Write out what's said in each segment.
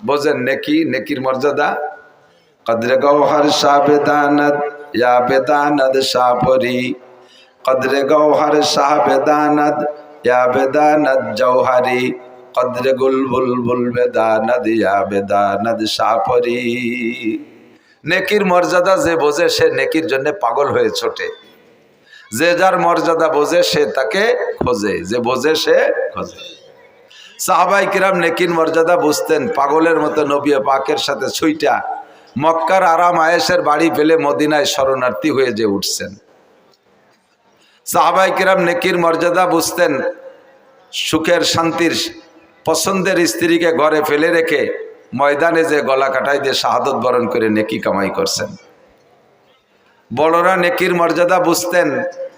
বোঝেন নেকি, নেকির মর্যাদা। কদরে গৌহর শাহ বেদানদ ইয়া বেদানদ শাহপরি, কদরে গৌহর শাহ বেদানদ ইয়া বেদানদ জৌহারি, কদরে গুল বুলবুল বেদানদ ইয়া বেদানদ শাহপরি। নেকির মর্যাদা যে বোঝে সে নেকির জন্য পাগল হয়ে ছোটে, যে যার মর্যাদা বোঝে সে তাকে খোঁজে, যে বোঝে সে খোঁজে। সাহাবাই কিরাম নেকির মর্যাদা বুঝতেন, পাগলের মতো নবী পাকের সাথে ছুইটা মক্কার আরাম আয়েশের বাড়ি ফেলে মদিনায় শরণার্থী হয়ে যে উঠছেন। সাহাবাই কিরাম নেকির মর্যাদা বুঝতেন, সুখের শান্তির পছন্দের স্ত্রীকে ঘরে ফেলে রেখে ময়দানে যে গলা কাটাই দিয়ে শাহাদত বরণ করে নেকি কামাই করছেন। বড়রা নেকির মর্যাদা বুঝতেন,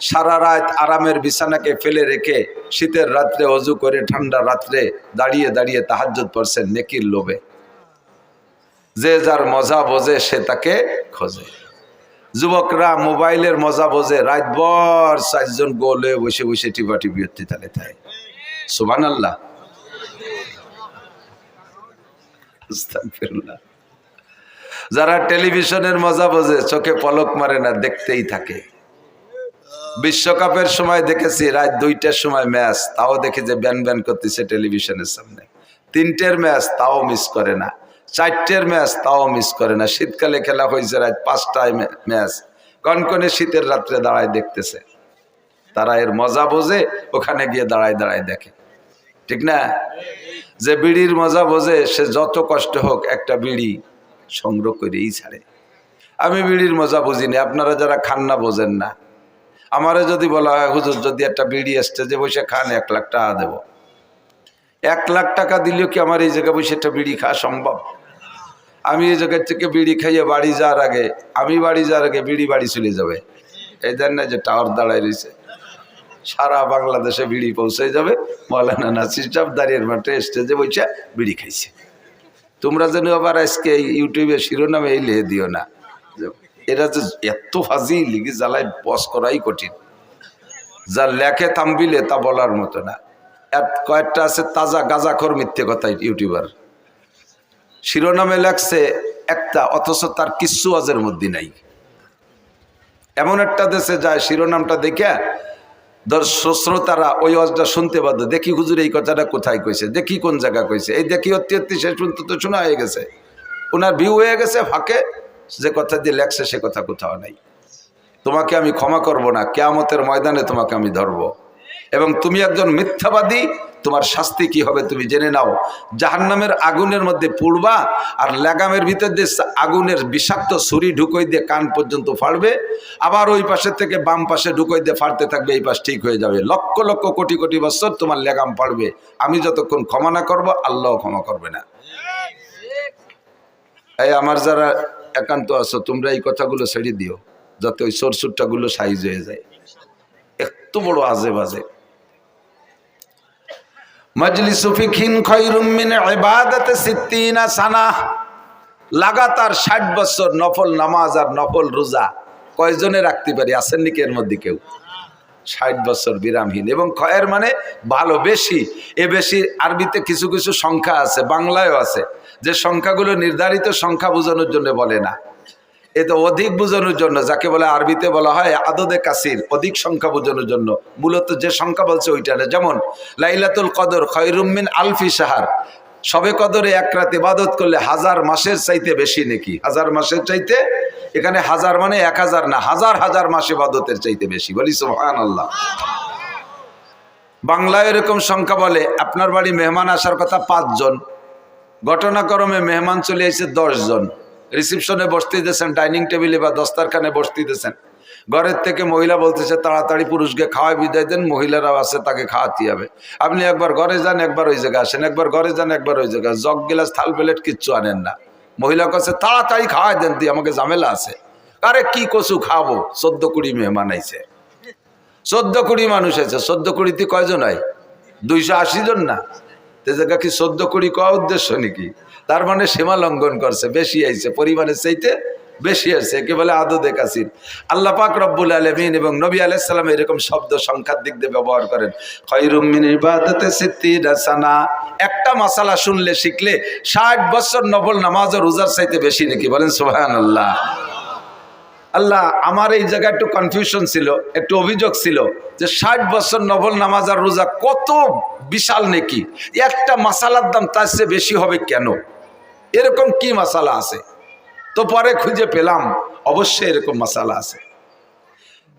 সারা রাত আরামের বিছানাকে ফেলে রেখে শীতের রাত্রে অজু করে ঠান্ডা রাত্রে দাঁড়িয়ে দাঁড়িয়ে তাহাজ্জুদ পড়ছেন নেকির লোভে। যে যার মজা বোঝে সে তাকে খোঁজে। যুবকরা মোবাইলের মজা বোঝে, রাতভর 4 জন গোলে বসে বসে টিপাটিপি তালে থাকে। সুবহানাল্লাহ, আস্তাগফিরুল্লাহ। যারা টেলিভিশনের মজা বোঝে চোখে পলক মারে না, দেখতেই থাকে। বিশ্বকাপের সময় দেখেছি রাত 2টার সময় ম্যাচ, তাও দেখে যে ব্যান ব্যান করতেছে টেলিভিশনের সামনে। 3টের ম্যাচ তাও মিস করে না, 4টের ম্যাচ তাও মিস করে না। শীতকালে খেলা হয়েছে রাত 5টায় ম্যাচ, কনকনে শীতের রাত্রে দাঁড়ায় দেখতেছে। তারা এর মজা বোঝে, ওখানে গিয়ে দাঁড়ায় দাঁড়ায় দেখে, ঠিক না? যে বিড়ির মজা বোঝে সে যত কষ্ট হোক একটা বিড়ি সংগ্রহ করেই ছাড়ে। আমি বিড়ির মজা বুঝিনি, আপনারা যারা খান না বোঝেন না। আমারে যদি বলা হয় হুজুর যদি একটা বিড়ি স্টেজে বসে খান 1 লাখ টাকা দেবো, 1 লাখ টাকা দিলেও কি আমার এই জায়গায় বসে একটা বিড়ি খাওয়া সম্ভব? আমি এই জায়গার থেকে বিড়ি খাইয়ে বাড়ি যাওয়ার আগে, আমি বাড়ি যাওয়ার আগে বিড়ি বাড়ি চলে যাবে। এই দেন না যে টাওয়ার দাঁড়ায় রয়েছে, সারা বাংলাদেশে বিড়ি পৌঁছে যাবে। মৌলানা নাসির সাহেব দাঁড়িয়ে মাঠে স্টেজে বসে বিড়ি খাইছে। তোমরা যেন আবার আজকে ইউটিউবে শিরোনামে এই লিখে দিও না, এরা যে এত ফাজি লিখে জ্বালায় বস করাই কঠিন। যা লেখে থামবিলে তা বলার মতো না। কয়েকটা আছে তাজা গাঁজাখোর মিথ্যে কথা ইউটিউবার, শিরোনামে লেখছে একটা, অথচ তার কিচ্ছু ওয়াজের মধ্যে নাই। এমন একটা দেশে যায় শিরোনামটা দেখে শ্রোতারা ওই ওয়াজটা শুনতে বাধ্য। দেখি হুজুর এই কথাটা কোথায় কইছে, দেখি কোন জায়গা কইছে, এই দেখি অত্যত্তি সে শুনতে তো শোনা হয়ে গেছে, ওনার ভিউ হয়ে গেছে ফাঁকে। যে কথা দিয়ে লেখছে সে কথা কোথাও নাই। তোমাকে আমি ক্ষমা করব না, কিয়ামতের ময়দানে তোমাকে আমি ধরব, এবং তুমি একজন মিথ্যাবাদী। তোমার শাস্তি কি হবে তুমি জেনে নাও। জাহান্নামের আগুনের মধ্যে পুড়বা, আর লাগামের ভিতর দিয়ে আগুনের বিষাক্ত ছুরি ঢুকই দিয়ে কান পর্যন্ত ফাড়বে, আবার ওই পাশের থেকে বাম পাশে ঢুকই দিয়ে ফাড়তে থাকবে, এই পাশ ঠিক হয়ে যাবে। লক্ষ লক্ষ কোটি কোটি বছর তোমার লাগাম ফাড়বে। আমি যতক্ষণ ক্ষমা না করবো আল্লাহ ক্ষমা করবে না। এই আমার যারা একান্ত আছো তোমরা এই কথাগুলো ছেড়ে দিও, যাতে ওই সরসুরটাগুলো সাইজ হয়ে যায়। এত বড় আজে বাজে। মজলিসু ফিকহিন খায়রুম মিন ইবাদাতি 60 সানা। লাগাতার 60 বছর নফল নামাজ আর নফল রোজা কয়জনে রাখতে পারি? আছেন নাকি এর মধ্যে কেউ? 60 বছর বিরামহীন। এবং খয়ের মানে ভালো, বেশি। এ বেশি আরবিতে কিছু কিছু সংখ্যা আছে, বাংলায়ও আছে, যে সংখ্যাগুলো নির্ধারিত সংখ্যা বোঝানোর জন্য বলে না, এ তো অধিক বোঝানোর জন্য, যাকে বলে আরবিতে বলা হয় আদদে কাসির, অধিক সংখ্যা বোঝানোর জন্য। মূলত যে সংখ্যা বলছে ওইটা না। যেমন লাইলাতুল কদর খায়রুম মিন আলফি শাহর, সবে কদরে 1 রাত ইবাদত করলে 1000 মাসের চাইতে বেশি নাকি, 1000 মাসের চাইতে। এখানে 1000 মানে 1000 না, হাজার হাজার মাস ইবাদতের চাইতে বেশি। বলি সুবহানাল্লাহ। বাংলায় এরকম সংখ্যা বলে। আপনার বাড়ি মেহমান আসার কথা 5 জন, ঘটনাক্রমে মেহমান চলে এসেছে 10 জন। রিসিপশনে বসতে দিয়েছেন, ডাইনিং টেবিলে বা দস্তারখানে বসতে দিয়েছেন। ঘরের থেকে মহিলা বলতেছে তাড়াতাড়ি পুরুষকে খাওয়াই বিদায় দেন, মহিলারাও আছে তাকে খাওয়াতে হবে। আপনি একবার ঘরে যান, একবার ওই জায়গায় আসেন, একবার ঘরে যান, একবার ওই জায়গায়। জগ গিলাস থাল প্লেট কিচ্ছু আনেন না। মহিলা কাছে তাড়াতাড়ি খাওয়াই দেন, দিয়ে আমাকে ঝামেলা আছে। আরে কি কচু খাবো, 14-20 মেহমান আইছে, 14-20 মানুষ আছে। 14-20 কয়জন হয়? 280 জন না? তে জায়গা কি 14-20 কওয়া উদ্দেশ্য নাকি? তার মানে সীমা লঙ্ঘন করছে, বেশি আইছে, পরিমাণের চাইতে বেশি আছে, একে বলে আদদে কাসির। আল্লাহ পাক রব্বুল আলামিন এবং নবী আলাইহিস সালাম এরকম শব্দ সংখ্যার দিক দিয়ে ব্যবহার করেন। খায়রুম মিন ইবাদাতি সিত্তিনা সানা, একটা মাসালা শুনলে শিখলে 60 বছর নফল নামাজ ও রোজার চাইতে বেশি নাকি, বলেন সুবহানাল্লাহ। আল্লাহ, আমার এই জায়গায় একটু কনফিউশন ছিল, একটু অভিযোগ ছিল যে 60 বছর নফল নামাজ আর রোজা কত বিশাল নাকি, একটা মাসালার দাম তার চেয়ে বেশি হবে কেন, এরকম কি মাসালা আছে? তো পরে খুঁজে পেলাম অবশ্যই এরকম মাসালা আছে।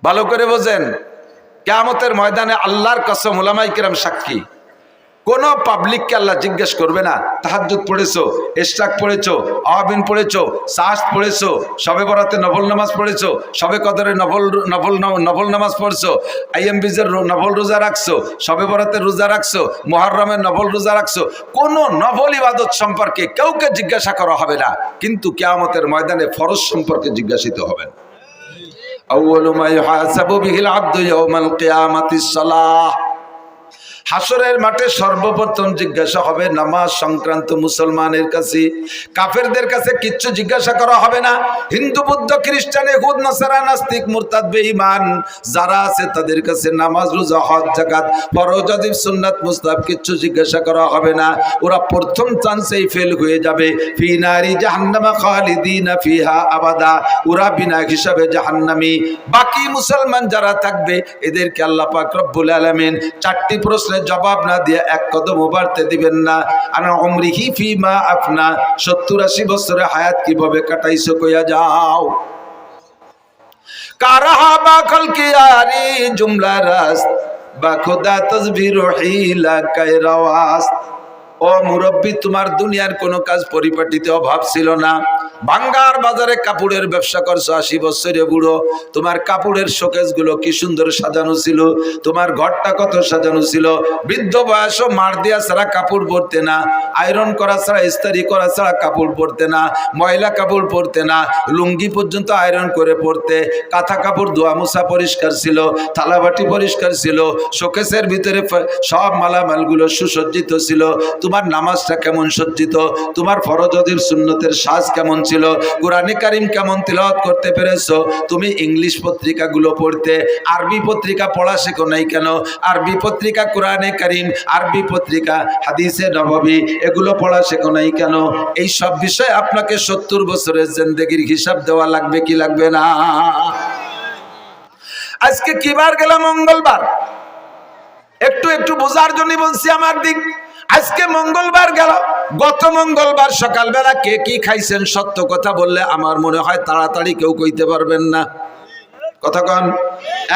ভালো করে বোঝেন, কিয়ামতের ময়দানে আল্লাহর কসম, উলামায়ে কিরাম সাক্ষী, কোন পাবলিককে আল্লাহ জিজ্ঞেস করবে না তাহাজ্জুদ পড়েছো, ইশরাক পড়েছো, আওয়াবিন পড়েছো, সাহস পড়েছো, শবে বরাতে নফল নামাজ পড়েছো, শবে কদরে নফল নামাজ পড়ছো, আইএমবিজের নফল রোজা রাখছো, শবে বরাতে রোজা রাখছো, মুহররমের নফল রোজা রাখছো, কোন নফল ইবাদত সম্পর্কে কাউকে জিজ্ঞাসা করা হবে না, কিন্তু কিয়ামতের ময়দানে ফরজ সম্পর্কে জিজ্ঞাসিত হবেন। আউয়ালু মা ইউহাসাবু বিহিল আবদু ইয়াউমাল কিয়ামাতিস সালাহ, হাসরের মাঠে সর্বপ্রথম জিজ্ঞাসা হবে নামাজ সংক্রান্ত মুসলমানের কাছে। কাফেরদের কাছে কিচ্ছু জিজ্ঞাসা করা হবে না। হিন্দু, বৌদ্ধ, খ্রিস্টান, ইহুদ, নাসারা, নাস্তিক, মুরতাদ, বেঈমান যারা আছে তাদের কাছে নামাজ, রোজা, হজ, যাকাত, ফরজ, ওয়াজিব, সুন্নাত, মুস্তাহাব কিচ্ছু জিজ্ঞাসা করা হবে না। ওরা প্রথম চান্সেই ফেল হয়ে যাবে। ফি নারি জাহান্নামা খালিদিনা ফিহা আবাদা, ওরা বিনা হিসাবে জাহান্নামী। বাকি মুসলমান যারা থাকবে এদেরকে আল্লাহ পাক রব্বুল আলামিন 4টি প্রশ্নের জবাব না দিয়ে এক কদম বাড়তে দিবেন না। আনা উমরিহি ফিমা আফনা, 70-80 বছরের হায়াত কিভাবে কাটাইছো কইয়া যাও। কারাহা বা খলকিয়ারি জুমলা রাস বা খোদা তাসবির হিলা কায়রাওয়াস। ও মুরব্বী, তোমার দুনিয়ার কোনো কাজ পরিপাটিতে অভাব ছিল না। বাঙ্গার বাজারে কাপড়ের ব্যবসা করছো 80 বছরে বুড়ো, তোমার কাপড়ের শোকেস গুলো কি সুন্দর সাজানো ছিল, তোমার ঘরটা কত সাজানো ছিল। বৃদ্ধ বয়সও মার দিয়া ছাড়া কাপড় পরতে না, আয়রন করা ছাড়া, ইস্ত্রি করা ছাড়া কাপড় পরতে না, ময়লা কাপড় পরতে না, লুঙ্গি পর্যন্ত আয়রন করে পরতে, কাঁথা কাপড় ধোয়া মোছা পরিষ্কার ছিল, থালাবাটি পরিষ্কার ছিল, শোকেসের ভিতরে সব মালামালগুলো সুসজ্জিত ছিল। তোমার নামাজটা কেমন সজ্জিত, তোমার ফরজ ওয়াজিব সুন্নতের সাজ কেমন ছিল, কোরআনে কারীম কেমন তিলাওয়াত করতে পেরেছো। তুমি ইংলিশ পত্রিকাগুলো পড়তে, আরবি পত্রিকা পড়া শেখো নাই কেন? আরবি পত্রিকা কোরআনে কারীম, আরবি পত্রিকা হাদিসে নববী, এগুলো পড়া শেখো নাই কেন? এই সব বিষয়ে আপনাকে 70 বছরের জিন্দেগির হিসাব দেওয়া লাগবে কি লাগবে না? আজকে কি বার গেল? মঙ্গলবার। একটু একটু বোঝার জন্য বলছি আমার দিক। আজকে মঙ্গলবার গেল। গত মঙ্গলবার সকালবেলা কে কি খাইছেন সত্য কথা বললে আমার মনে হয় তাড়াতাড়ি কেউ কইতে পারবেন না। কতক্ষণ?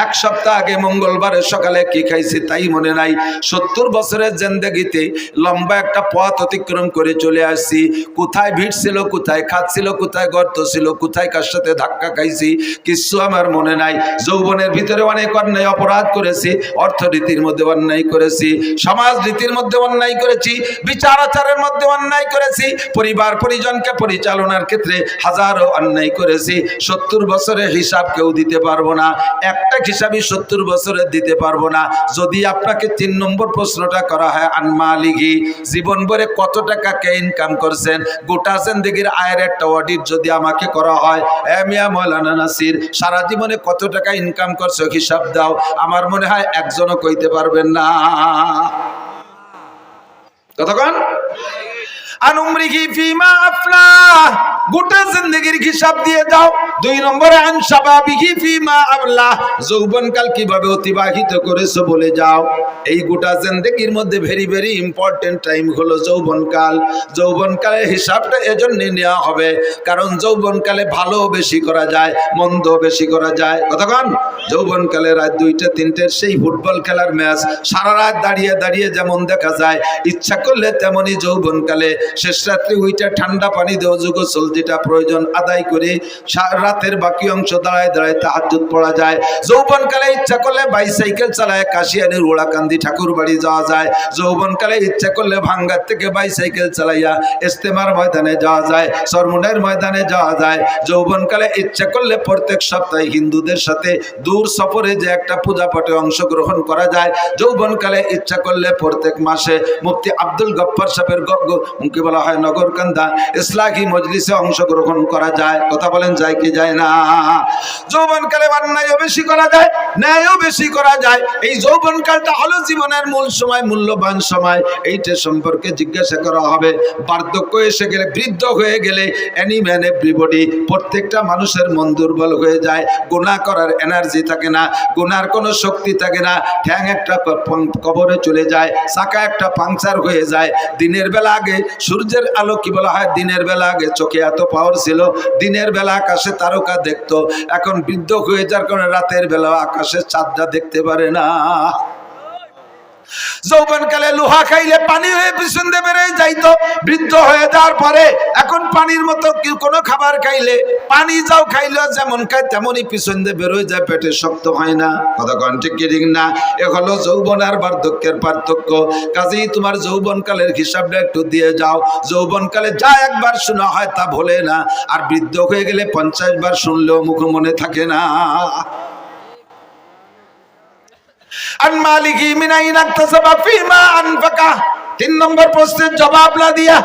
1 সপ্তাহ আগে মঙ্গলবারের সকালে কি খাইছি তাই মনে নাই। 70 বছরের জিন্দেগিতে লম্বা একটা পথ অতিক্রম করে চলে আসছি। কোথায় ভিড় ছিল, কোথায় খাচ্ছিল, কোথায় গর্ত ছিল, কোথায় কার সাথে ধাক্কা খাইছি কিছু আমার মনে নাই। যৌবনের ভিতরে অনেক অন্যায় অপরাধ করেছি, অর্থনীতির মধ্যে অন্যায় করেছি, সমাজ রীতির মধ্যে অন্যায় করেছি, বিচার আচারের মধ্যে অন্যায় করেছি, পরিবার পরিজনকে পরিচালনার ক্ষেত্রে হাজারো অন্যায় করেছি। 70 বছরের হিসাব কেউ দিতে পারবো না। একটা হিসাবই 70 বছরের দিতে পারবো না। যদি আপনাকে 3 নম্বর প্রশ্নটা করা হয়, আনমালিগি, জীবন ভরে কত টাকা কে ইনকাম করছেন, গোটা জিন্দেগির আয়ের একটা অডিট যদি আমাকে করা হয়, মিয়া মৌলানা নাসির সারা জীবনে কত টাকা ইনকাম করছো হিসাব দাও, আমার মনে হয় একজনও কইতে পারবেন না। কতক্ষণ? আনুমরিহি ফিমা আফনা, গোটা জিন্দেগির হিসাব দিয়ে দাও। 2 নম্বরে আন শাবাবিহি ফিমা আবলা, যৌবনকাল কিভাবে অতিবাহিত করেছো বলে যাও। এই গোটা জিন্দেগির মধ্যে ভেরি ভেরি ইম্পর্টেন্ট টাইম হলো যৌবনকাল। যৌবনকালের হিসাবটা এজন্য নেওয়া হবে কারণ যৌবনকালে ভালো বেশি করা যায়, মন্দ বেশি করা যায়। কতক্ষণ? যৌবনকালে রাত 2টা 3টের সেই ফুটবল খেলার ম্যাচ সারা রাত দাঁড়িয়ে দাঁড়িয়ে যেমন দেখা যায়, ইচ্ছা করলে তেমনই যৌবনকালে শেষ রাত্রে উইটা ঠান্ডা পানি দেওয়া যোগ যেটা প্রয়োজন আদায় করে রাতের বাকি অংশ দাঁড়ায় দাঁড়ায় তাহাজ্জুদ পড়া যায়। যৌবনকালে ইচ্ছা করলে বাইসাইকেল চালায় কাশিয়ানির ওড়াকান্দি ঠাকুর বাড়ি যাওয়া যায়। যৌবনকালে ইচ্ছা করলে ভাঙ্গার থেকে বাইসাইকেল চালাইয়া ইস্তেমার ময়দানে যাওয়া যায়, সরমুনের ময়দানে যাওয়া যায়। যৌবনকালে ইচ্ছা করলে প্রত্যেক সপ্তাহে হিন্দুদের সাথে দূর সফরে যে একটা পূজা পাঠে অংশগ্রহণ করা যায়। যৌবনকালে ইচ্ছা করলে প্রত্যেক মাসে মুফতি আব্দুল গফফার সাহেবের কি বলা হয় নগরকান্দা ইসলাহি মজলিসে অংশগ্রহণ করা যায়। কথা বলেন যায় কি যায় না? যৌবনকালে অন্যায়ও বেশি করা যায়, ন্যায়ও বেশি করা যায়। এই যৌবনকালটা হলো জীবনের মূল সময়, মূল্যবান সময়। এইটা সম্পর্কে জিজ্ঞাসা করা হবে। বার্ধক্য এসে গেলে, বৃদ্ধ হয়ে গেলে এনি ম্যান এভরিবডি, প্রত্যেকটা মানুষের মন দুর্বল হয়ে যায়, গুনাহ করার এনার্জি থাকে না, গুনার কোনো শক্তি থাকে না। ঠ্যাং একটা কবরে চলে যায়, চাকা একটা পাংচার হয়ে যায়। দিনের বেলা আগে সূর্যের আলো কি বলা হয়, দিনের বেলা আগে চোখে এত পাওয়ার ছিল, দিনের বেলা আকাশে তারকা দেখতো। এখন বৃদ্ধ হয়ে যাওয়ার কারণে রাতের বেলা আকাশে চাঁদটা দেখতে পারে না। যৌবনকালে লোহা খাইলে পানি হয়ে পিছন দিয়ে বেড়ে যাইতো, বৃদ্ধ হয়ে যাওয়ার পরে এখন পানির মতো কোনো খাবার খাইলে, পানি যাও খাইলে যেমন খায় তেমনই পিছন দিয়ে বেরোয় যায়, পেটে শক্ত হয় না। কথা কন ঠিক কি ঠিক না? এ হলো যৌবন আর বার্ধক্যের পার্থক্য। কাজেই তোমার যৌবনকালের হিসাবটা একটু দিয়ে যাও। যৌবনকালে যা একবার শোনা হয় তা ভোলে না, আর বৃদ্ধ হয়ে গেলে 50 বার শুনলেও মুখ মনে থাকে না। আন মালিকি মিন আইনা ইকতাসাবা ফিমা আনফাকা। 3 নম্বর প্রশ্নের জবাব না দিয়া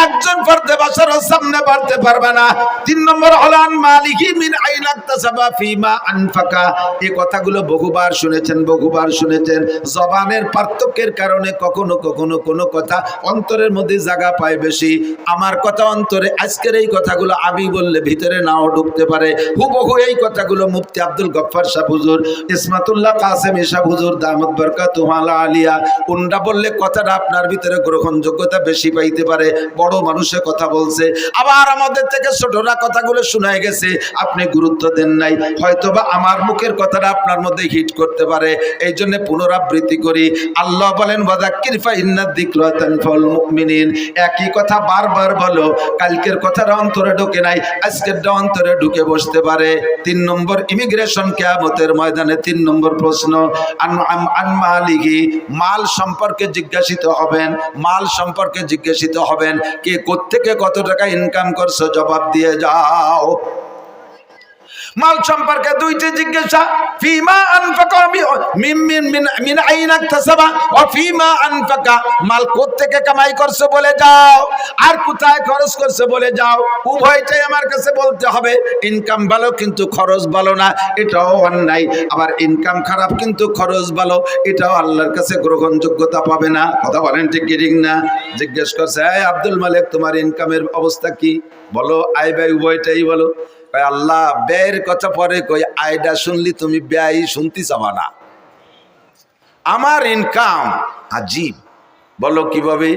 একজন ফরদে বাশারের সামনে বাড়তে পারবে না। 3 নম্বর হলো আন মালিকি মিন আইনা ইকতাসাবা ফিমা আনফাকা। এই কথাগুলো বহুবার শুনেছেন, বহুবার শুনেছেন। জবানের পার্থক্যের কারণে কখনো কখনো কোনো কথা অন্তরের মধ্যে জায়গা পায় বেশি। আমার কথা অন্তরে, আজকের এই কথাগুলো আমি বললে ভিতরে নাও ঢুকতে পারে। হুবহু এই কথাগুলো মুফতি আব্দুল গফফার সাহেব হুজুর, ইসমাতুল্লাহ কাসেম সাহেব হুজুর দামাত বরকাতুহু আলিয়া, উনরা বললে কথাটা আপনার ভিতরে গ্রহণযোগ্যতা বেশি পাইতে পারে। বড় মানুষে কথা বলছে, আবার আমাদের থেকে ছোটরা কথাগুলো শোনায় গেছে, আপনি গুরুত্ব দেন নাই। হয়তোবা আমার মুখের কথাটা আপনার মধ্যে হিট করতে পারে, এই জন্য পুনরাবৃত্তি করি। আল্লাহ বলেন ওয়াযাক্কির ফা ইন্নাদ যিকরা তানফাউল মুমিনিন। একই কথা বারবার বলো, কালকের কথাটা অন্তরে ঢোকে নাই, আজকেরটা অন্তরে ঢুকে বসতে পারে। 3 নম্বর ইমিগ্রেশন কিয়ামতের ময়দানে 3 নম্বর প্রশ্ন, আন মালিহি, মাল সম্পর্কে জিজ্ঞাসিত হবেন। মাল সম্পর্কে জিজ্ঞাসিত হবেন, কে কোত্থেকে কত টাকা ইনকাম করছো, জবাব দিয়ে যাও। মাল সম্পর্কে 2টি জিজ্ঞাসা, ফিমা আনফাকা মিন আইনা ইকতাসাবা ওয়া ফিমা আনফাকা, মাল কোত্থেকে কামাই করছো বলে যাও, আর কোথায় খরচ করছো বলে যাও। উভয়টাই আমার কাছে বলতে হবে। ইনকাম ভালো কিন্তু খরচ ভালো না, এটাও অন্যায়। আবার ইনকাম খারাপ কিন্তু খরচ ভালো, এটাও আল্লাহর কাছে গ্রহণযোগ্যতা পাবে না। কথা বলেন ঠিক কি ঠিক না? জিজ্ঞেস করছে, এই আব্দুল মালিক, তোমার ইনকামের অবস্থা কি বলো, আয় ব্যয় উভয়টাই বলো। আল্লাহ ব্যয়ের কথা পরে কই, আয়ডা শুনলি তুমি ব্যয় শুনতে চাবা না। আমার ইনকাম আজীব। বলো কিভাবে?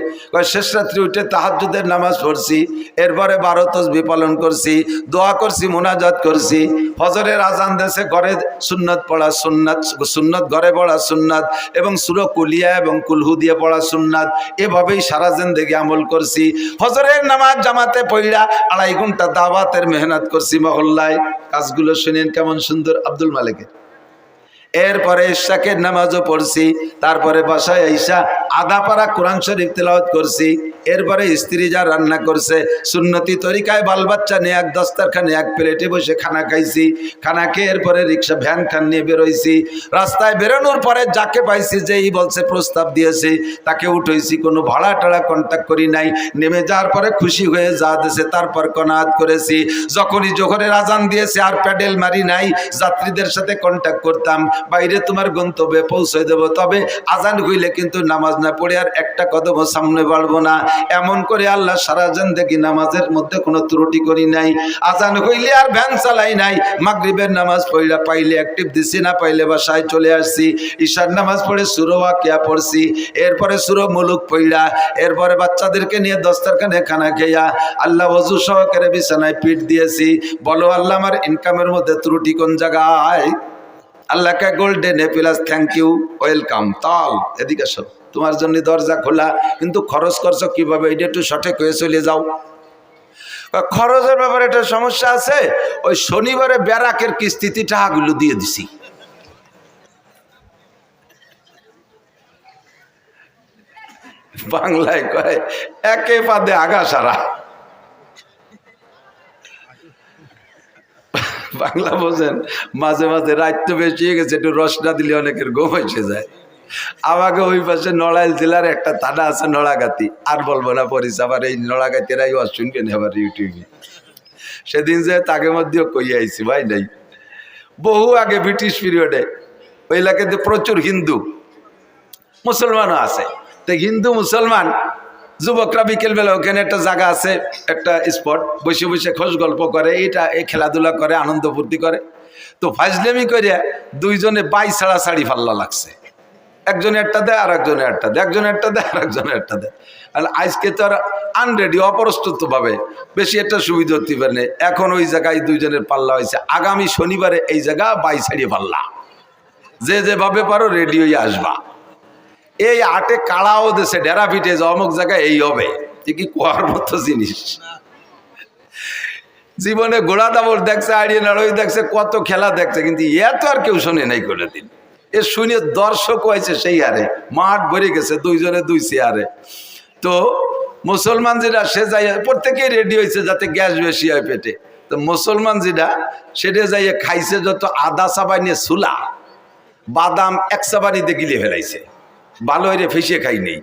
শেষ রাত্রি উঠে তাহাজ্জুদের নামাজ পড়ছি, এরপরে 12 তাসবিহ পালন করছি, দোয়া করছি, মুনাজাত করছি, ফজরের আজান দেশে ঘরে সুন্নত পড়া সুন্নাত, সুন্নত ঘরে পড়া সুন্নাত, এবং সূরা কুলিয়া এবং কুলহু দিয়ে পড়া সুন্নাত। এভাবেই সারা জিন্দেগি আমল করছি। ফজরের নামাজ জামাতে পড়া 2.5 ঘন্টা দাওয়াতের মেহনত করছি মহল্লায়। কাজগুলো শুনেন কেমন সুন্দর আব্দুল মালিকের। এরপরে ইশাকের নামাজও পড়ছি, তারপরে বাসায় আইসা আধা পারা কোরআন শরীফ তেলাওয়াত করছি। এরপরে স্ত্রী যা রান্না করছে সুন্নতি তরিকায়, বাল বাচ্চা নিয়ে এক দস্তারখানে এক প্লেটে বসে খানা খাইছি। খানা খেয়ে এরপরে রিক্সা ভ্যান খান নিয়ে বেরোইছি। রাস্তায় বেরোনোর পরে যাকে পাইছি, যেই বলছে প্রস্তাব দিয়েছে তাকে উঠেছি, কোনো ভাড়া টাড়া কন্ট্যাক্ট করি নাই। নেমে যাওয়ার পরে খুশি হয়ে যা দিয়েছে তারপর কনাত করেছি। যখনই জোহরের আজান দিয়েছে আর প্যাডেল মারি নাই, যাত্রীদের সাথে কন্ট্যাক্ট করতাম, বাইরে তোমার গন্তব্যে পৌঁছে দেব, তবে আজান হইলে কিন্তু নামাজ না পড়ে আর একটা কদম সামনে বাড়বো না। এমন করে আল্লাহ সারা জিন্দেগি নামাজের মধ্যে কোনো ত্রুটি করি নাই। আজান হইলে আর ভ্যান চালাই নাই। মাগরিবের নামাজ পড়া পাইলে অ্যাক্টিভ দিছি, না পাইলে বাসায় চলে আসছি। ঈশার নামাজ পড়ে সূরা ওয়াকিয়া পড়ছি, এরপরে সূরা মুলুক পড়া, এরপরে বাচ্চাদেরকে নিয়ে দস্তারখানে খানা খেয়া আল্লাহ ওযু সহকারে বিছানায় পিঠ দিয়েছি। বলো আল্লাহ, আমার ইনকামের মধ্যে ত্রুটি কোন জায়গায়? আল্লাহকে golden plus thank you, welcome. তাল এদিকে সব তোমার জন্য দরজা খোলা, কিন্তু খরচ করছো কিভাবে এটা একটু সঠিক হয়ে চলে যাও। খরচের ব্যাপারে একটা সমস্যা আছে। ওই শনিবারে ব্যারাকের কিস্তিতে টাকাগুলো দিয়ে দিছি। বাংলায় কয় একে পাদে আগা সারা। বাংলা বোঝেন? মাঝে মাঝে রাত তো বেশি হয়ে গেছে, একটু রস না দিলে অনেকের ঘুম এসে যায়। আমাকে ওই পাশে নড়াইল জেলার একটা থানা আছে নড়াগাতি, আর বলবো না পরিচয়, আবার এই নড়াগাতিরাই শুনবেন আবার ইউটিউবে। সেদিন যে তাকে মধ্যেও কই আইছি ভাই নাই, বহু আগে ব্রিটিশ পিরিয়ডে ওই এলাকাতে প্রচুর হিন্দু মুসলমানও আছে। তো হিন্দু মুসলমান যুবকরা বিকেলবেলা ওখানে একটা জায়গা আছে, একটা স্পট, বসে বসে খোঁজ গল্প করে, এই খেলাধুলা করে, আনন্দ ফুর্তি করে। তো ফাজলেমি করে দুইজনে বাই ছাড়াছাড়ি ফাল্লা লাগছে, একজনে একটা দেয় আর একজনে একটা দেয়, একজনে একটা দেয় আর একজনে একটা দেয়। আর আজকে তো আর আনরেডি, অপ্রস্তুত ভাবে বেশি একটা সুবিধা হতে পারে না। এখন ওই জায়গায় দুইজনের পাল্লা হয়েছে, আগামী শনিবারে এই জায়গা বাই ছাড়িয়ে পাল্লা, যে যেভাবে পারো রেডি হয়ে আসবা। এই আটে কাড়াও দেশে ডেরা পিঠে যে অমুক জায়গায় এই হবে, কি কোয়ার মতো জিনিস। জীবনে ঘোড়া দাবর দেখছে, আড়িয়ে নাড়ই দেখছে, কত খেলা দেখছে, কিন্তু এত আর কেউ শোনে নাই কোনোদিন। এ শুনে দর্শক হয়েছে সেই হারে, মাঠ ভরে গেছে দুইজনে দুই চেয়ারে। তো মুসলমান যেটা সে যাই প্রত্যেকেই রেডি হয়েছে যাতে গ্যাস বেশি হয় পেটে। তো মুসলমান যেটা সেটা যাইয়ে খাইছে যত আদা চাবাইনে সুলা বাদাম এক চাবানিতে গিলে ফেলাইছে, ভালো হয়ে ফেসে খাই নেই।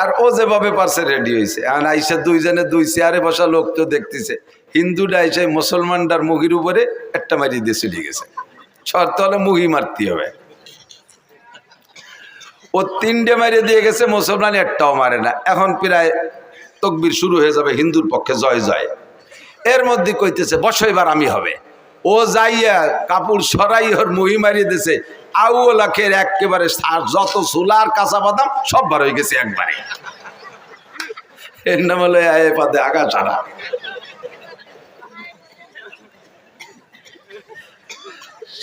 আর ও যেভাবে পারছে রেডি হয়েছে। আর আইসে দুইজনে দুই চেয়ারে বসা লোক তো দেখতেছে, হিন্দুটা আইসে মুসলমানটার মুখির উপরে একটা মারি দিয়ে চলে গেছে। শর্ত হলে মুহি মারতে হবে। ও তিনটে মারিয়ে দিয়ে গেছে, মুসলমান একটাও মারে না। এখন প্রায় তকবির শুরু হয়ে যাবে হিন্দুর পক্ষে, জয় জয়। এর মধ্যে কইতেছে বসো এবার আমি হবে। ও যাইয়া কাপড় সরাই ওর মুহি মারিয়ে দিয়েছে, আউলাখের একেবারে যত সোলার কাঁচা বাদাম সব বার হয়ে গেছে একবারে। এর নাম হলো আয়ে পাতে আগা ছাড়া।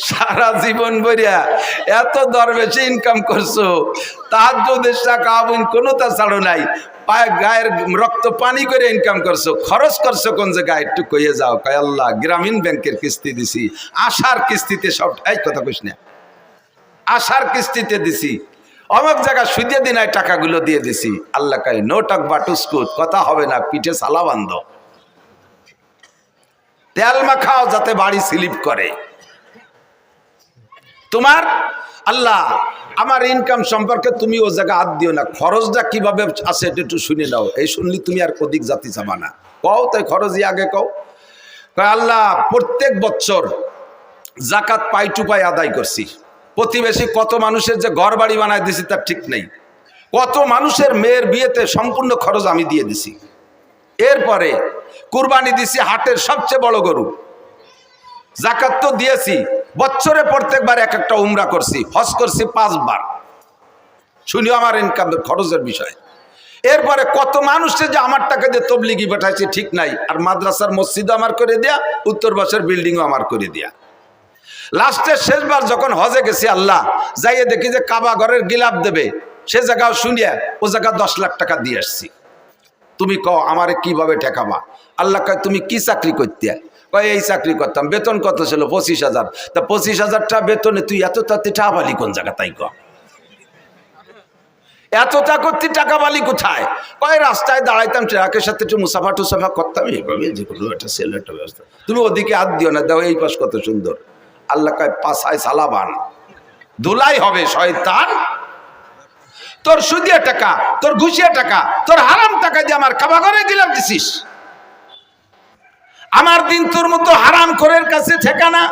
সারা জীবন বইয়া এত দরবেশে ইনকাম করছো, তাহাজ্জুদের টাকা কোনো তা ছাড়ো নাই, পায়ে গায়ের রক্ত পানি করে ইনকাম করছো, খরচ করছো কোন জায়গায় একটু কইয়ে যাও। কয় আল্লাহ গ্রামীণ ব্যাংকের কিস্তি দিছি, আশার কিস্তিতে সব, এই কথা কইস না, আশার কিস্তিতে দিছি, অমুক জায়গা সুদে দিনায় টাকাগুলো দিয়ে দিছি। আল্লাহ কয় নো টক বাটুস্কুত, কথা হবে না, পিঠে সালা বান্ধ, তেল মাখাও যাতে বাড়ি স্লিপ করে। তোমার আল্লাহ আমার ইনকাম সম্পর্কে তুমি ও জায়গা হাত দিও না, খরচটা কিভাবে আছে এটা একটু শুনে নাও। এই শুনলি তুমি আর কদিক জাতি চাবা না, কও তাই খরচই আগে কও। আল্লাহ প্রত্যেক বছর জাকাত পাই টু পাই আদায় করছি, প্রতিবেশী কত মানুষের যে ঘর বাড়ি বানায় দিছি তার ঠিক নেই, কত মানুষের মেয়ের বিয়েতে সম্পূর্ণ খরচ আমি দিয়ে দিছি। এরপরে কুরবানি দিছি হাটের সবচেয়ে বড় গরু, জাকাত তো দিয়েছি, বছরে প্রত্যেকবার এক একটা উমরা করছি, হজ করছি 5 বার। শুনিও আমার ইনকাম খরচের বিষয়। এরপরে কত মানুষের যে আমার টাকা দিয়ে তবলিগি পাঠাইছে ঠিক নাই, আর মাদ্রাসার মসজিদও আমার করে দেয়া, উত্তর বাসের বিল্ডিংও আমার করে দেয়া। লাস্টের শেষবার যখন হজে গেছি, আল্লাহ যাইয়ে দেখি যে কাবা ঘরের গিলাপ দেবে, সে জায়গাও শুনিয়া ও জায়গা 10 লাখ টাকা দিয়ে আসছি। তুমি কও আমারে কিভাবে ঠেকাবা? আল্লাহ কয় তুমি কি চাকরি করতে? কয় এই চাকরি করতাম। বেতন কত ছিল? 25,000। তা 25,000 বেতনে তুই এত তাতে টাকা বালি কোন জায়গা? তাই ক এতটা করতে টাকা বালি কোথায়? কয় রাস্তায় দাঁড়াইতাম, ট্রাকের সাথে একটু মুসাফা টুসাফা করতাম, এইভাবে যে কোনো একটা সেল একটা ব্যবস্থা। তুমি ওদিকে হাত দিও না, দাও এই পাশ কত সুন্দর। আল্লাহ কয় পাশায় সালাবান, ধুলাই হবে শয়তান। তোর সুদিয়া টাকা, তোর ঘুষিয়া টাকা, তোর হারাম টাকা দিয়ে আমার কাবা ঘরে দিলাম দিছিস। আমার দিন তোর মতো হারাম করের কাছে ঠিকানা।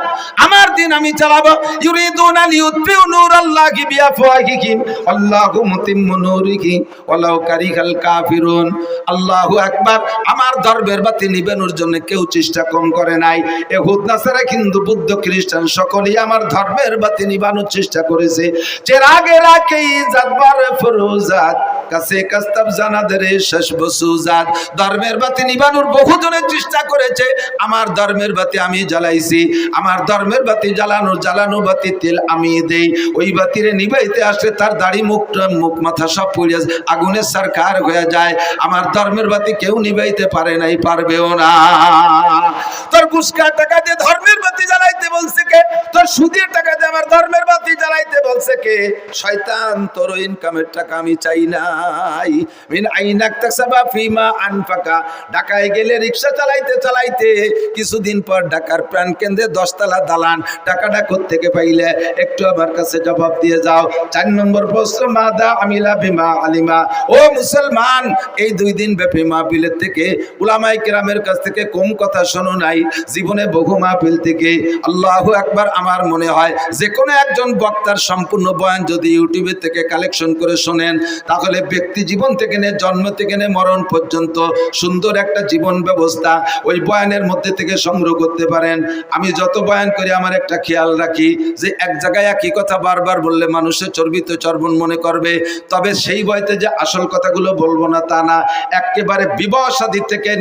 আমার দিন আমি চালাবো। ইউরিদুনা লিউতফিউ নূরাল্লাহি বিআফওয়াহিহিম আল্লাহু মুতিম্মু নূরিহি ওয়ালাউ কারিহাল কাফিরুন। আল্লাহু আকবার। আমার ধর্মের বাতি নিবানোর জন্য কেউ চেষ্টা কম করে নাই। ইহুদ নাসারা হিন্দু বৌদ্ধ খ্রিস্টান সকলেই আমার ধর্মের বাতি নিবানোর চেষ্টা করেছে। চেরাগে রাখেই জাতবার ফরুজাত কাছে কাস্তাব জানাদরে শেষ বসুজাত। ধর্মের বাতি নিবানোর বহুজনের চেষ্টা করেছে, আমার ধর্মের বাতি আমি জ্বালাইছি। আমার ধর্মের বাতি জ্বালানো বাতি তেল আমি দেই। ওই বাতিরে নিবাইতে আসলে তার দাড়ি মুখ মাথা সব পুড়ে আগুনের সরকার হয়ে যায়। আমার ধর্মের বাতি কেউ নিবাইতে পারে নাই, পারবেও না। তোর গুসকা টাকা দিয়ে ধর্মের বাতি জ্বালাইতে বলছে কে? তোর সুদের টাকা দিয়ে আমার ধর্মের বাতি জ্বালাইতে বলছে কে? শয়তান, তোর ইনকামের টাকা আমি চাই নাই। মিন আইনা ইকতাসাবা ফিমা আনফাকা। ঢাকায় গেলে রিকশা চালাইতে চালাইতে কিছুদিন পর ঢাকার প্রাণ কেন্দ্রে 10 তলা দালান, টাকাটা কোত্থেকে পাইলে একটু আমার কাছে জবাব দিয়ে যাও। 4 নম্বর প্রশ্ন, মাদা আমিলা বিমা আলিমা। ও মুসলমান, এই 2 দিন ব্যাপী মাহফিলের থেকে উলামায়ে কেরামের কাছ থেকে কম কথা শোনো নাই। জীবনে বহু মাহফিল থেকে, আল্লাহু আকবার, আমার মনে হয় যে কোনো একজন বক্তার সম্পূর্ণ বয়ান যদি ইউটিউবে থেকে কালেকশন করে শোনেন, তাহলে ব্যক্তি জীবন থেকে নিয়ে জন্ম থেকে নিয়ে মরণ পর্যন্ত সুন্দর একটা জীবন ব্যবস্থা ওই বয়ানের মধ্যে থেকে সংগ্রহ করতে পারেন। আমি যত বয়ান করি আমার একটা খেয়াল রাখি যে এক জায়গায় একই কথা বারবার বললে মানুষের চর্বিত চর্বণ মনে করবে। তবে সেই বয়তে যে আসল কথাগুলো বলবো না তা না, একেবারে বিবাহ শাদী থেকে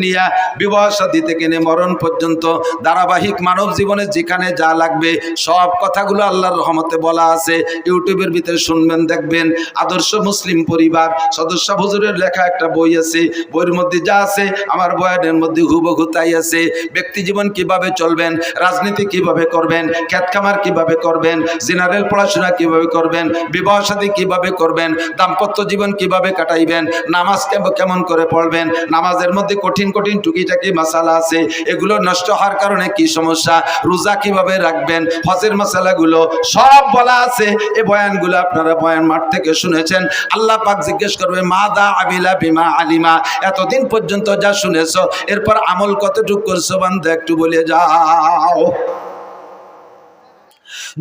নিয়ে মরণ পর্যন্ত ধারাবাহিক মানব জীবনে যেখানে যা লাগবে সব কথাগুলো আল্লাহর রহমতে বলা আছে। ইউটিউবের ভিতরে শুনবেন, দেখবেন। আদর্শ মুসলিম পরিবার সদস্য হুজুরের লেখা একটা বই আছে, বইয়ের মধ্যে যা আছে আমার বয়ানের মধ্যে হুবহু তাই আছে। ব্যক্তি জীবন কিভাবে চলবেন, রাজনীতি কিভাবে করবেন, খেত খামার কিভাবে করবেন, জেনারেল পড়াশোনা কিভাবে করবেন, বিবাহ শাদী কিভাবে করবেন, দাম্পত্য জীবন কিভাবে কাটাইবেন, নামাজ কেমন করে পড়বেন, নামাজের মধ্যে কঠিন কঠিন টুকিটাকি মাসালা আছে, এগুলো নষ্ট হওয়ার কারণে কি সমস্যা, রোজা কিভাবে রাখবেন, হজের মাসালাগুলো সব বলা আছে। এই বয়ানগুলো আপনারা বয়ান মাঠ থেকে শুনেছেন। আল্লাহ পাক জিজ্ঞেস করবে, মাদা আমিলা বিমা আলিমা। এতদিন পর্যন্ত যা শুনেছো এরপর আমল কতটুকু করছো বান্দা, একটু বলে যাও।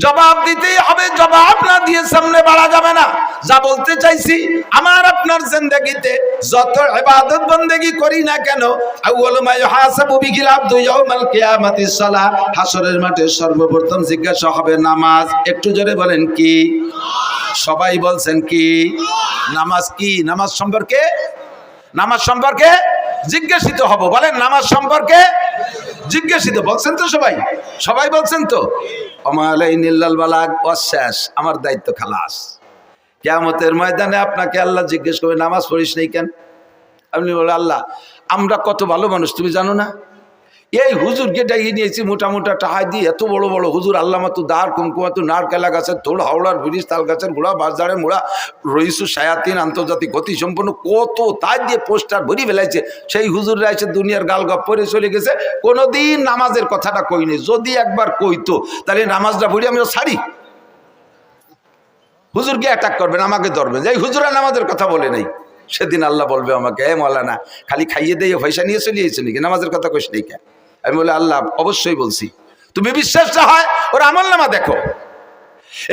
জবাব দিতেই হবে, জবাব না দিয়ে সামনে বাড়া যাবে না। যা বলতে চাইছি, আমার আপনার জিন্দেগিতে যত ইবাদত বন্দেগি করি না কেন, আউয়ালু মা ইউহাসাবু বিহিল আবদু ইয়াউমাল কিয়ামাতিস সালাহ। হাসরের মাঠে সর্বপ্রথম জিজ্ঞাসা হবে নামাজ। একটু জোরে বলেন কি? সবাই বলছেন কি? নামাজ কি? নামাজ সম্পর্কে জিজ্ঞাসিত হব। বলেন, নামাজ সম্পর্কে জিজ্ঞাসিত। বলছেন তো সবাই বলছেন তো? আমালাইনিল্লাল বালাগ, শেষ, আমার দায়িত্ব খালাস। কিয়ামতের ময়দানে আপনাকে আল্লাহ জিজ্ঞেস করবে, নামাজ পড়িস নাই কেন? আপনি বলে, আল্লাহ আমরা কত ভালো মানুষ তুমি জানো না? এই হুজুরকে ডাকিয়ে নিয়েছি মোটা মোটা টাহাই দিয়ে, এত বড় বড় হুজুর, আল্লাহ মাতু দার কুমকুমাতু নারকেলা গাছের তোড়, হাওড়ার ব্রিজ, তাল গাছের গোড়া, বাজারে মোড়া, রইসু শায়াতিন, আন্তর্জাতিক গতি সম্পন্ন কত তাই দিয়ে পোস্টার ভরি ফেলাইছে। সেই হুজুররা এসে দুনিয়ার গাল গপ পরে চলে গেছে, কোনোদিন নামাজের কথাটা কইনি। যদি একবার কইতো তাহলে নামাজটা ভরি আমিও ছাড়ি। হুজুরকে অ্যাটাক করবেন, আমাকে ধরবেন, যে হুজুরা নামাজের কথা বলে নাই। সেদিন আল্লাহ বলবে আমাকে, এ মৌলানা খালি খাইয়ে দিয়ে পয়সা নিয়ে চলে এসেছে নাকি, নামাজের কথা কইস নাই কেন? আমি বলে, আল্লাহ অবশ্যই বলছি। তুমি বিশ্বাস না হয় ওর আমল নামা দেখো।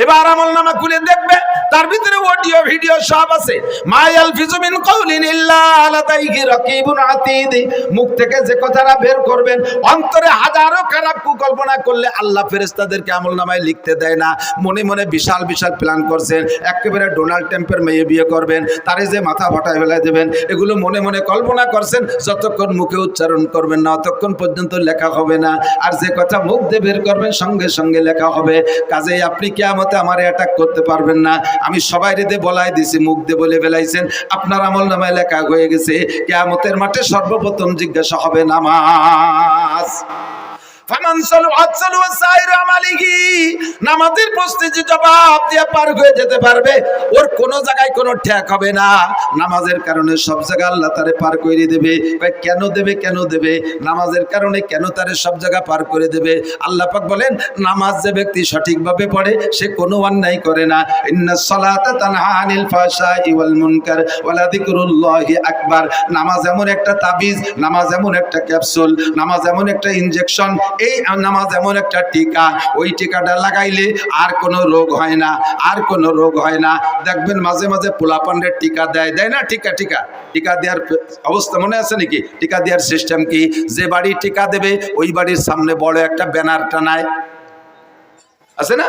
এবার আমল নামা খুলে দেখবে, তার ভিতরে অডিও ভিডিও সব আছে। মায়াল ফিজু মিন কাউলিন ইল্লা লাদাইহি রাকিবুন আতীদ। মুখ থেকে যে কথাটা বের করবেন, অন্তরে হাজারো খারাপ কুকল্পনা করলে আল্লাহ ফেরেশতাদেরকে আমল নামায় লিখতে দেয় না। মনে মনে বিশাল বিশাল প্ল্যান করছেন, একেবারে ডোনাল্ড ট্রাম্পের মেয়ে বিয়ে করবেন, তারে যে মাথা ফাটায় ফেলাই দেবেন, এগুলো মনে মনে কল্পনা করছেন। যতক্ষণ মুখে উচ্চারণ করবেন না ততক্ষণ পর্যন্ত লেখা হবে না। আর যে কথা মুখ দিয়ে বের করবেন সঙ্গে সঙ্গে লেখা হবে। কাজেই আপনি কিয়ামতে আমারে অ্যাটাক করতে পারবেন না। আমি সবাই রেদে বলাই দিছি, মুখ দিয়ে বলে ফেলাইছেন, আপনার আমল নামায় লেখা হয়ে গেছে। কিয়ামতের মাঠে সর্বপ্রথম জিজ্ঞাসা হবে নামাজ। নামাজের প্রশ্নে যে জবাব দিয়ে পার হয়ে যেতে পারবে, ওর কোনো জায়গায় কোনো ঠেক হবে না। নামাজের কারণে সব জায়গায় আল্লাহ তারে পার করে দেবে। কেন দেবে? নামাজের কারণে কেন তারে সব জায়গা পার করে দেবে? আল্লাহ পাক বলেন, নামাজ যে ব্যক্তি সঠিকভাবে পড়ে সে কোনো অন্যায় করে না। ইন্নাস সালাতা তানহা আনিল ফাহশাই ওয়াল মুনকার ওয়ালা যিকরুল্লাহি আকবার। নামাজ এমন একটা তাবিজ, নামাজ এমন একটা ক্যাপসুল, নামাজ এমন একটা ইনজেকশন, এই নামাজ এমন একটা টিকা, ওই টিকাটা লাগাইলে আর কোনো রোগ হয় না। দেখবেন মাঝে মাঝে পোলাপানের টিকা দেয় না? টিকা দেওয়ার অবস্থা মনে আছে নাকি? টিকা দেওয়ার সিস্টেম কি? যে বাড়ি টিকা দেবে ওই বাড়ির সামনে বড় একটা ব্যানার টানায়, আছে না?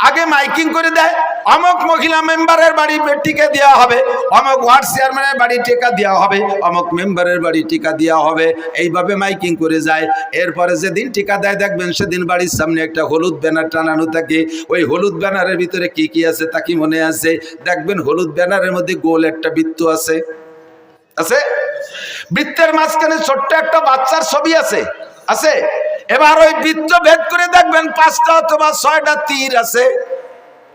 আগে মাইকিং করে দেয়, অমুক মহিলা মেম্বারের বাড়ি টিকা দেওয়া হবে, অমুক ওয়ার্ড চেয়ারম্যানের বাড়ি টিকা দেওয়া হবে, অমুক মেম্বারের বাড়ি টিকা দেওয়া হবে। এইভাবে মাইকিং করে যায়। এরপরে যেদিন টিকা দেয় দেখবেন সেদিন বাড়ির সামনে একটা হলুদ ব্যানার টানানো থাকে। ওই হলুদ ব্যানারের ভিতরে কি কি আছে তা কি মনে আছে? দেখবেন হলুদ ব্যানারের মধ্যে গোল একটা বৃত্ত আছে। বৃত্তের মাঝখানে ছোট্ট একটা বাচ্চার ছবি আছে। এবার ওই বৃত্ত ভেদ করে দেখবেন 5টা অথবা 6টা তীর আছে,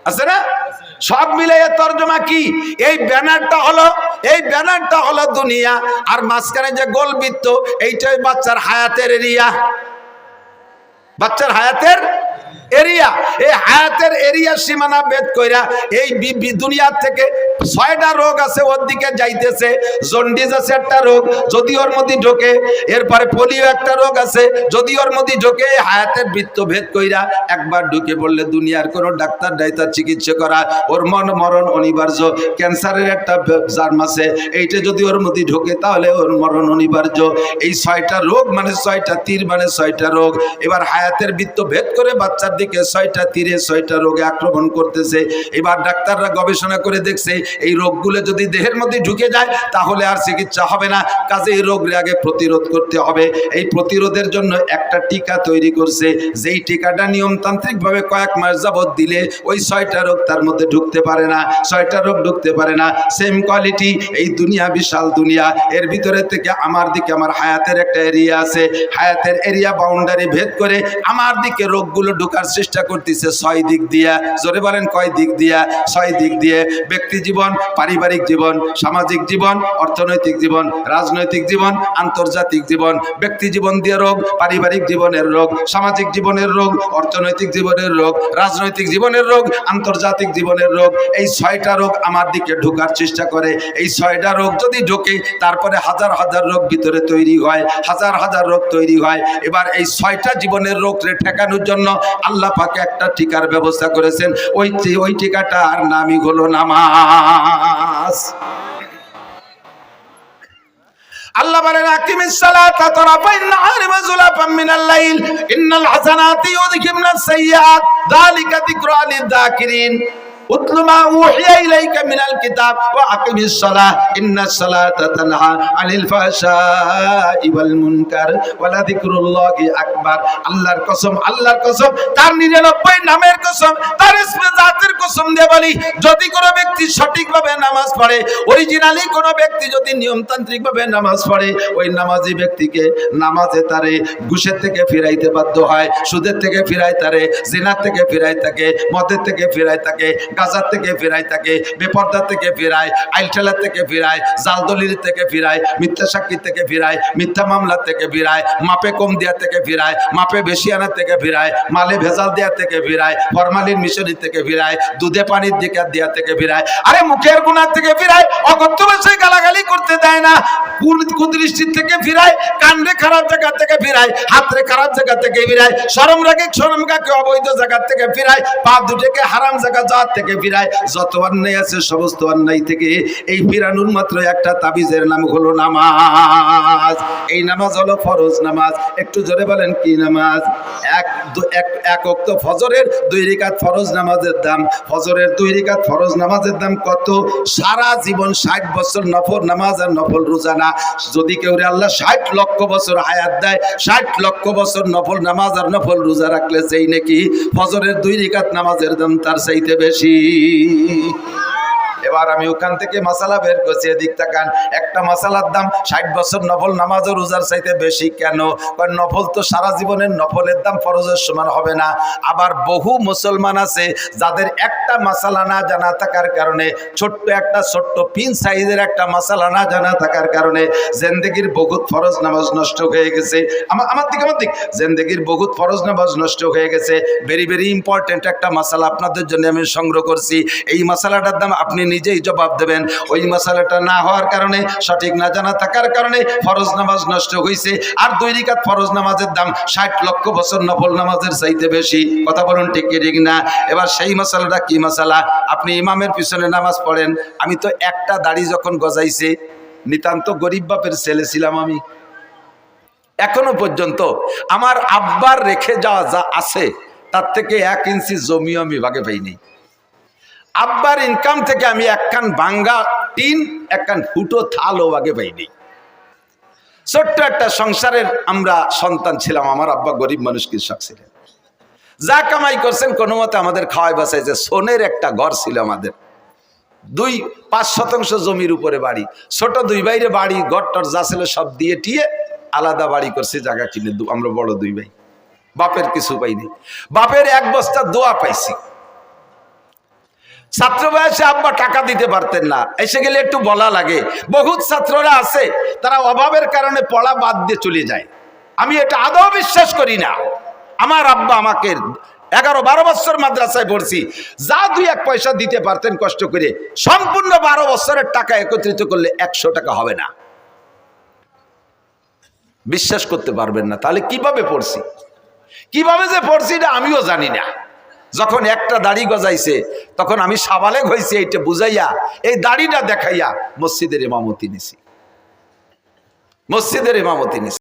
আছে না? সব মিলে তর্জমা কি? এই ব্যানারটা হলো দুনিয়া, আর মাঝখানে যে গোল বৃত্ত এইটাই বাচ্চার হায়াতের এরিয়া, বাচ্চার হায়াতের এরিয়া। এই হায়াতের এরিয়া সীমানা ভেদ কইরা এই দুনিয়ার থেকে 6টা রোগ আছে ওর দিকে যাইতেছে। জন্ডিস আছে একটা রোগ, যদি ওর মধ্যে ঢোকে, এরপরে পোলিও একটা রোগ আছে, যদি ওর মধ্যে ঢোকে, হায়াতের বৃত্ত ভেদ কইরা একবার ঢুকে পড়লে দুনিয়ার কোনো ডাক্তার নাই তার চিকিৎসা করা, ওর মরণ অনিবার্য। ক্যান্সারের একটা জার্ম আছে, এইটা যদি ওর মধ্যে ঢোকে তাহলে ওর মরণ অনিবার্য। এই 6টা রোগ মানে 6টা তীর মানে 6টা রোগ। এবার হায়াতের বৃত্ত ভেদ করে বাচ্চার দিকে 6টা তীরে 6টা রোগে আক্রমণ করতেছে। এবার ডাক্তাররা গবেষণা করে দেখছে এই রোগগুলো যদি দেহের মধ্যে ঢুকে যায় তাহলে আর চিকিৎসা হবে না, কাজে এই রোগের আগে প্রতিরোধ করতে হবে। এই প্রতিরোধের জন্য একটা টিকা তৈরি করছে, যেই টিকাটা নিয়মতান্ত্রিক ভাবে কয়েক মাস যাবত দিলে ওই 6টা রোগ তার মধ্যে ঢুকতে পারে না, 6টা রোগ ঢুকতে পারে না। সেম কোয়ালিটি এই দুনিয়া, বিশাল দুনিয়া, এর ভিতরে থেকে আমার দিকে আমার হায়াতের একটা এরিয়া আছে, হায়াতের এরিয়া বাউন্ডারি ভেদ করে আমার দিকে রোগগুলো ঢোকার চেষ্টা করতেছে 6 দিক দিয়া। জোরে বলেন কয় দিক দিয়া? 6 দিক দিয়ে। ব্যক্তি জীবন, পারিবারিক জীবন, সামাজিক জীবন, অর্থনৈতিক জীবন, রাজনৈতিক জীবন, আন্তর্জাতিক জীবন। ব্যক্তি জীবন দিয়ে রোগ, পারিবারিক জীবনের রোগ, সামাজিক জীবনের রোগ, অর্থনৈতিক জীবনের রোগ, রাজনৈতিক জীবনের রোগ, আন্তর্জাতিক জীবনের রোগ। এই 6টা রোগ আমার দিকে ঢোকার চেষ্টা করে। এই 6টা রোগ যদি ঢোকে তারপরে হাজার হাজার রোগ ভিতরে তৈরি হয়, হাজার হাজার রোগ তৈরি হয়। এবার এই 6টা জীবনের রোগকে ঠেকানোর জন্য আল্লাহ পাক একটা টিকার ব্যবস্থা করেছেন। ওই টিকাটার নামই হলো নামাজ। আল্লাহ বলেন আকিমিস সালাতা তারাফাইন নাহারি ওয়া যুলাফাম মিনাল লাইল ইন্নাল হাসানাতি ইউযহিবনাস সাইয়্যাত যালিকা যিকরা লিয-যাকিরিন উতলু মা উহিয়া ইলাইকা মিনাল কিতাব ওয়া আকিমিস সালাহ ইন্নাস সালাতা তানহা আনিল ফাহশাই ওয়াল মুনকার ওয়া লাযিকরুল্লাহি আকবার। আল্লাহর কসম, আল্লাহর কসম, তার 99 নামের কসম, তার ইসমে জাতের কসম দিয়ে বলি, যদি কোনো ব্যক্তি সঠিকভাবে নামাজ পড়ে, অরিজিনালি কোনো ব্যক্তি যদি নিয়মতান্ত্রিকভাবে নামাজ পড়ে, ওই নামাজি ব্যক্তিকে নামাজে তারে ঘুষের থেকে ফিরাইতে বাধ্য হয়, সুদের থেকে ফিরাই তারে, জিনার থেকে ফিরাই থাকে, মদের থেকে ফিরাই থাকে, গাজার থেকে ফিরাই থাকে, বেপরদার থেকে ফিরায়, আইলঠেলার থেকে ফিরায়, জালদলির থেকে ফিরায়, মিথ্যা সাক্ষী থেকে ফিরায়, মিথ্যা মামলার থেকে ফিরায়, মাপে কম দেওয়ার থেকে ফিরায়, মাপে বেশি আনার থেকে ফিরায়, মালে ভেজাল দেওয়ার থেকে ফিরায়, ফরমালিন মিশনের থেকে ফিরায়, দুধে পানির দিকে দেওয়ার থেকে ফিরায়, আরে মুখের গুনার থেকে ফিরায়, অকথ্য ভাষায় গালাগালি করতে দেয় না, কুদৃষ্টির থেকে ফিরায়, কান্দে খারাপ জায়গা থেকে ফিরায়, হাতরে খারাপ জায়গা থেকে ফিরায়, শরম রাগে অবৈধ জায়গা থেকে ফিরায়, পা দুটোকে হারাম জায়গা যাওয়ার থেকে ফিরায়। যত অন্যায় আছে সমস্ত অন্যায় থেকে এই ফিরানোর মাত্র একটা তাবিজের নাম হলো নামাজ। এই নামাজ হলো ফরজ নামাজ। একটু জোরে বলেন কি নামাজ? এক ওয়াক্ত ফজরের 2 রাকাত ফরজ নামাজের দাম, ফজরের 2 রাকাত ফরজ নামাজের দাম কত? সারা জীবন 60 বছর নফল নামাজ আর নফল রোজা না। যদি কেউ আল্লাহ 60 লক্ষ বছর হায়াত দেয়, 60 লক্ষ বছর নফল নামাজ আর নফল রোজা রাখলে সেই নাকি ফজরের 2 রাকাত নামাজের দাম তার চাইতে বেশি। এবার আমি ওখান থেকে মশালা বের করছি, এদিক তাকান। একটা মশালার দাম 60 বছর নফল নামাজ ও রোজার চাইতে বেশি কেন? কারণ নফল তো সারা জীবনের নফলের দাম ফরজের সমান হবে না। আবার বহু মুসলমান আছে যাদের একটা মশালা না জানা থাকার কারণে, ছোট্ট পিন সাইজের একটা মশালা না জানা থাকার কারণে জিন্দেগির বহুত ফরজ নামাজ নষ্ট হয়ে গেছে। আমার দিক জিন্দেগির বহুত ফরজ নামাজ নষ্ট হয়ে গেছে। ভেরি ভেরি ইম্পর্টেন্ট একটা মশালা আপনাদের জন্য আমি সংগ্রহ করছি। এই মশালাটার দাম আপনি নিজেই জবাব দেবেন। ওই মশালাটা না হওয়ার কারণে, সঠিক না জানা থাকার কারণে ফরজ নামাজ নষ্ট হয়েছে। আর 2 রাকাত ফরজ নামাজের দাম 60 লক্ষ বছর নফল নামাজের চাইতে বেশি। কথা বলুন ঠিক কি ঠিক না? এবার সেই মশালাটা কি মশালা? আপনি ইমামের পিছনে নামাজ পড়েন। আমি তো একটা দাড়ি যখন গজাইছে, নিতান্ত গরিব বাপের ছেলে ছিলাম আমি। এখনো পর্যন্ত আমার আব্বার রেখে যাওয়া যা আছে তার থেকে 1 ইঞ্চি জমিও আমি ভাগে পাইনি। আব্বার ইনকাম থেকে আমি একখান ভাঙ্গা টিন, একখান ফুটো থালও ভাগে পাইনি। ছোট্ট একটা সংসারের আমরা সন্তান ছিলাম। আমার আব্বা গরিব মানুষ, কৃষক ছিলেন। যা কামাই করছেন কোনো মতে আমাদের খাওয়াই বাঁচাইছে। সোনের একটা ঘর ছিল আমাদের, 2-5 শতাংশ জমির উপরে বাড়ি। ছোট 2 ভাইরে বাড়ি ঘরটর যা ছিল সব দিয়ে টিয়ে আলাদা বাড়ি করছে, জায়গা কিনে। আমরা বড় 2 ভাই। বাপের কিছু পাইনি, বাপের এক বস্তা দোয়া পাইছি। ছাত্র বয়সে আব্বা টাকা দিতে পারতেন না, এসে গেলে একটু বলা লাগে। বহুত ছাত্ররা আছে তারা অভাবের কারণে পড়া বাদ দিয়ে চলে যায়। আমি এটা আদৌ বিশ্বাস করি না। আমার আব্বা আমাকে 11-12 বছর মাদ্রাসায় পড়ছি, যা 2-1 পয়সা দিতে পারতেন কষ্ট করে, সম্পূর্ণ 12 বছরের টাকা একত্রিত করলে 100 টাকা হবে না। বিশ্বাস করতে পারবেন না। তাহলে কিভাবে পড়ছি, কিভাবে যে পড়ছি এটা আমিও জানি না। যখন একটা দাড়ি গজাইছে তখন আমি সাবালেগ হয়েছি, এইটা বুঝাইয়া এই দাড়িটা দেখাইয়া মসজিদের ইমামতি নিছি, মসজিদের ইমামতি নিছি।